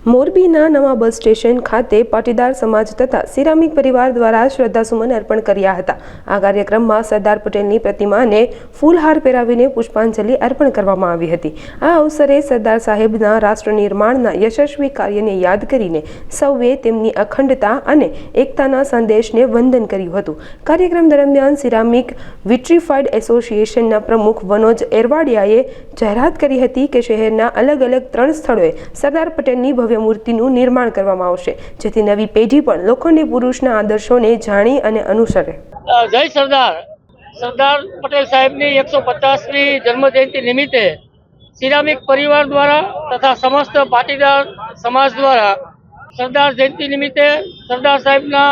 મોરબીના નવા bus station ખાતે પાટીદાર સમાજ તથા સિરામિક પરિવાર દ્વારા શ્રદ્ધાસુમન અર્પણ કર્યા હતા। આ કાર્યક્રમમાં સરદાર પટેલની પ્રતિમાને ફૂલહાર પહેરાવીને પુષ્પાંજલિ અર્પણ કરવામાં આવી હતી। આ અવસરે સરદાર સાહેબના રાષ્ટ્ર નિર્માણના યશસ્વી કાર્યને યાદ કરીને સૌએ તેમની અખંડતા અને એકતાના સંદેશને વંદન કર્યું હતું। કાર્યક્રમ દરમિયાન સિરામિક વિટ્રીફાઈડ એસોસિએશનના પ્રમુખ વનોજ એરવાડિયાએ જાહેરાત કરી હતી કે શહેરના અલગ અલગ 3 સ્થળોએ સરદાર પટેલની ભવ્ય મૂર્તિનું નિર્માણ કરવામાં આવશે, જેથી નવી પેઢી પણ લોખંડી પુરુષના આદર્શોને જાણી અને અનુસરે। જય સરદાર। સરદાર પટેલ સાહેબની 150મી જન્મજયંતિ નિમિત્તે સિરામિક પરિવાર દ્વારા તથા સમસ્ત પાટીદાર સમાજ દ્વારા સરદાર જયંતિ નિમિત્તે સરદાર સાહેબના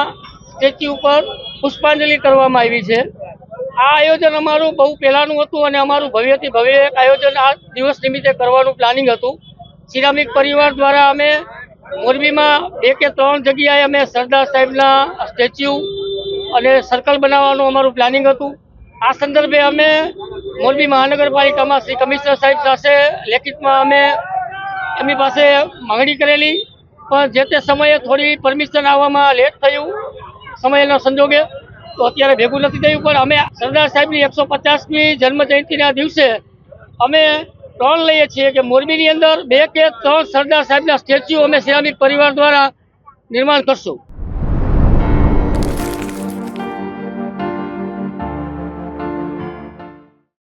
સ્ટેચ્યુ ઉપર પુષ્પાંજલિ કરવામાં આવી છે। આ આયોજન અમારું બહુ પહેલાંનું હતું અને અમારું ભવ્યથી ભવ્ય એક આયોજન આ દિવસ નિમિત્તે કરવાનું પ્લાનિંગ હતું। સિરામિક પરિવાર દ્વારા અમે મોરબીમાં 2 કે 3 જગ્યાએ અમે સરદાર સાહેબના સ્ટેચ્યુ અને સર્કલ બનાવવાનું અમારું પ્લાનિંગ હતું। આ સંદર્ભે અમે મોરબી મહાનગરપાલિકામાં શ્રી કમિશનર સાહેબ સાથે લેખિતમાં અમે એમની પાસે માંગણી કરેલી, પણ જે તે સમયે થોડી પરમિશન આવવામાં લેટ થયું સમયના સંજોગે, તો અત્યારે ભેગું નથી થયું। પણ અમે સરદાર સાહેબની 150મી જન્મજયંતિના દિવસે અમે પ્રણ લઈએ છીએ કે મોરબીની અંદર 2 કે 3 સરદાર સાહેબના સ્ટેચ્યુ અમે સિરામિક પરિવાર દ્વારા નિર્માણ કરશું।